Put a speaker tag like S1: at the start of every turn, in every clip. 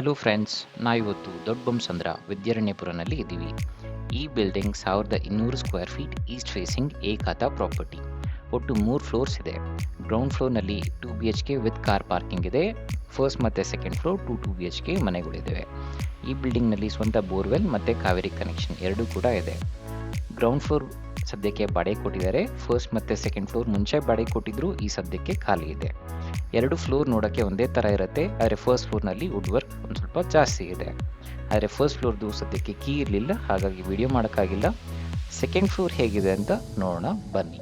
S1: Hello friends, ನಾವಿವತ್ತು ದೊಡ್ಡಬೊಮ್ಮಸಂದ್ರ ವಿದ್ಯಾರಣ್ಯಪುರನಲ್ಲಿ ಇದ್ದೀವಿ. ಈ building 1200 square feet east facing ಏಕಾತ ಪ್ರಾಪರ್ಟಿ. ಒಟ್ಟು 3 ಫ್ಲೋರ್ಸ್ ಇದೆ. ಗ್ರೌಂಡ್ ಫ್ಲೋರ್ನಲ್ಲಿ 2 BHK ವಿತ್ ಕಾರ್ ಪಾರ್ಕಿಂಗ್ ಇದೆ. ಫಸ್ಟ್ ಮತ್ತು ಸೆಕೆಂಡ್ ಫ್ಲೋರ್ 2 BHK ಮನೆಗಳಿದ್ದಾವೆ. ಈ ಬಿಲ್ಡಿಂಗ್ನಲ್ಲಿ ಸ್ವಂತ ಬೋರ್ವೆಲ್ ಮತ್ತು ಕಾವೇರಿ ಕನೆಕ್ಷನ್ ಎರಡೂ ಕೂಡ ಇದೆ. ಗ್ರೌಂಡ್ ಫ್ಲೋರ್ ಸದ್ಯಕ್ಕೆ ಬಾಡಿಗೆ ಕೊಟ್ಟಿದ್ದಾರೆ. ಫಸ್ಟ್ ಮತ್ತು ಸೆಕೆಂಡ್ ಫ್ಲೋರ್ ಮುಂಚೆ ಬಾಡಿಗೆ ಕೊಟ್ಟಿದ್ರು, ಈ ಸದ್ಯಕ್ಕೆ ಖಾಲಿ ಇದೆ. ಎರಡು ಫ್ಲೋರ್ ನೋಡೋಕ್ಕೆ ಒಂದೇ ಥರ ಇರುತ್ತೆ, ಆದರೆ ಫಸ್ಟ್ ಫ್ಲೋರ್ನಲ್ಲಿ ವುಡ್ ವರ್ಕ್ ಒಂದು ಸ್ವಲ್ಪ ಜಾಸ್ತಿ ಇದೆ. ಆದರೆ ಫಸ್ಟ್ ಫ್ಲೋರ್ದು ಸದ್ಯಕ್ಕೆ ಕೀ ಇರಲಿಲ್ಲ, ಹಾಗಾಗಿ ವಿಡಿಯೋ ಮಾಡೋಕ್ಕಾಗಿಲ್ಲ. ಸೆಕೆಂಡ್ ಫ್ಲೋರ್ ಹೇಗಿದೆ ಅಂತ ನೋಡೋಣ ಬನ್ನಿ.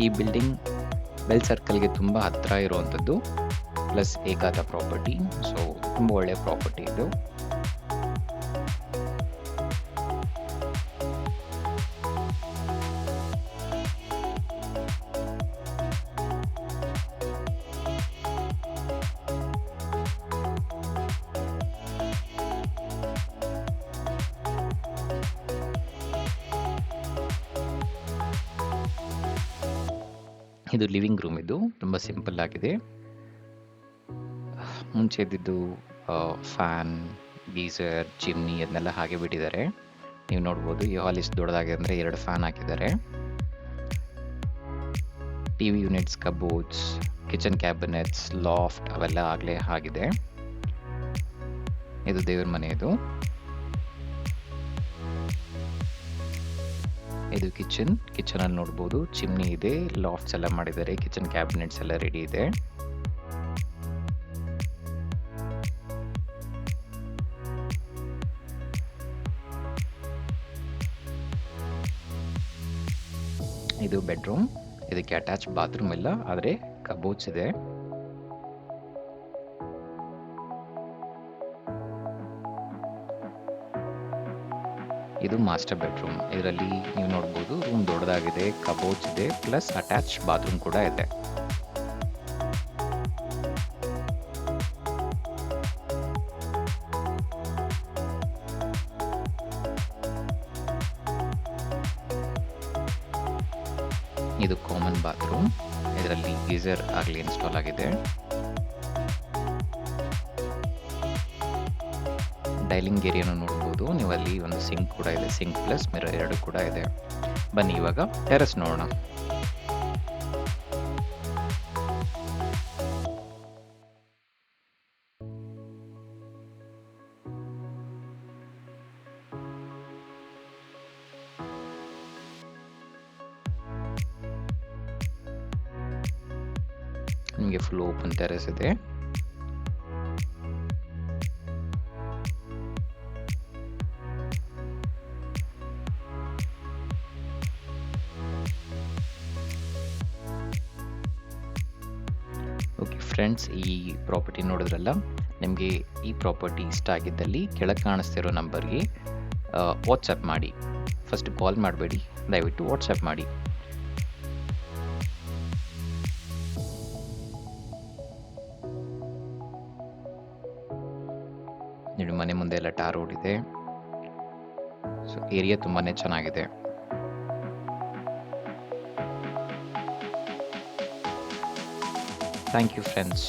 S1: ಈ ಬಿಲ್ಡಿಂಗ್ ಬೆಲ್ ಸರ್ಕಲ್ಗೆ ತುಂಬ ಹತ್ತಿರ ಇರುವಂಥದ್ದು, ಪ್ಲಸ್ ಏಕಾತ ಪ್ರಾಪರ್ಟಿ. ಸೊ ತುಂಬ ಒಳ್ಳೆಯ ಪ್ರಾಪರ್ಟಿ ಇದು. ಇದು ಲಿವಿಂಗ್ ರೂಮ್. ಇದು ತುಂಬ ಸಿಂಪಲ್ ಆಗಿದೆ. ಮುಂಚೆ ಇದ್ದಿದ್ದು ಫ್ಯಾನ್, ಗೀಸರ್, ಚಿಮ್ನಿ ಅದನ್ನೆಲ್ಲ ಹಾಗೆ ಬಿಟ್ಟಿದ್ದಾರೆ. ನೀವು ನೋಡ್ಬೋದು, ಈ ಹಾಲ್ ಎಷ್ಟು ದೊಡ್ಡದಾಗಿದೆ ಅಂದರೆ 2 ಫ್ಯಾನ್ ಹಾಕಿದ್ದಾರೆ. TV units, cupboards, kitchen cabinets, loft ಅವೆಲ್ಲ ಆಗಲೇ ಆಗಿದೆ. ಇದು ದೇವ್ರ ಮನೆ. ಇದು ಕಿಚನ್ ಅಲ್ಲಿ ನೋಡ್ಬೋದು, ಚಿಮ್ನಿ ಇದೆ, ಲಾಫ್ಟ್ಸ್ ಎಲ್ಲ ಮಾಡಿದ್ದಾರೆ, ಕಿಚನ್ ಕ್ಯಾಬಿನೆಟ್ಸ್ ಎಲ್ಲ ರೆಡಿ ಇದೆ. ಇದು ಬೆಡ್ರೂಮ್. ಇದಕ್ಕೆ ಅಟ್ಯಾಚ್ ಬಾತ್ರೂಮ್ ಇಲ್ಲ, ಆದರೆ ಕಬೋರ್ಡ್ಸ್ ಇದೆ. ಇದು ಮಾಸ್ಟರ್ ಬೆಡ್ರೂಮ್. ಇದರಲ್ಲಿ ನೀವು ನೋಡ್ಬೋದು, ರೂಮ್ ದೊಡ್ಡದಾಗಿದೆ, ಕಬೋರ್ಡ್ಸ್ ಇದೆ, ಪ್ಲಸ್ ಅಟ್ಯಾಚ್ ಬಾತ್ರೂಮ್ ಕೂಡ ಇದೆ. ಇದು ಕಾಮನ್ ಬಾತ್ರೂಮ್. ಇದರಲ್ಲಿ ಗೀಸರ್ ಆಗಲಿ ಇನ್ಸ್ಟಾಲ್ ಆಗಿದೆ. ಡೈನಿಂಗ್ ಏರಿಯಾನು ನೋಡ್ಬೋದು ನೀವು. ಅಲ್ಲಿ ಒಂದು ಸಿಂಕ್ ಕೂಡ ಇದೆ, ಸಿಂಕ್ ಪ್ಲಸ್ ಮಿರರ್ ಎರಡು ಕೂಡ ಇದೆ. ಬನ್ನಿ ಇವಾಗ ಟೆರೆಸ್ ನೋಡೋಣ. ನಿಮಗೆ ಫುಲ್ ಓಪನ್ ಟೆರೆಸ್ ಇದೆ. ಓಕೆ ಫ್ರೆಂಡ್ಸ್, ಈ ಪ್ರಾಪರ್ಟಿ ನೋಡಿದ್ರಲ್ಲ. ನಿಮಗೆ ಈ ಪ್ರಾಪರ್ಟಿ ಇಷ್ಟ ಆಗಿದ್ದಲ್ಲಿ ಕೆಳಗೆ ಕಾಣಿಸ್ತಿರೋ ನಂಬರ್ಗೆ ವಾಟ್ಸಪ್ ಮಾಡಿ. ಫಸ್ಟ್ ಕಾಲ್ ಮಾಡಬೇಡಿ, ದಯವಿಟ್ಟು ವಾಟ್ಸಪ್ ಮಾಡಿ. ನೋಡಿ, ಮನೆ ಮುಂದೆ ಎಲ್ಲ ಟಾರ್ ರೋಡ್ ಇದೆ. ಸೊ ಏರಿಯಾ ತುಂಬಾ ಚೆನ್ನಾಗಿದೆ. Thank you friends.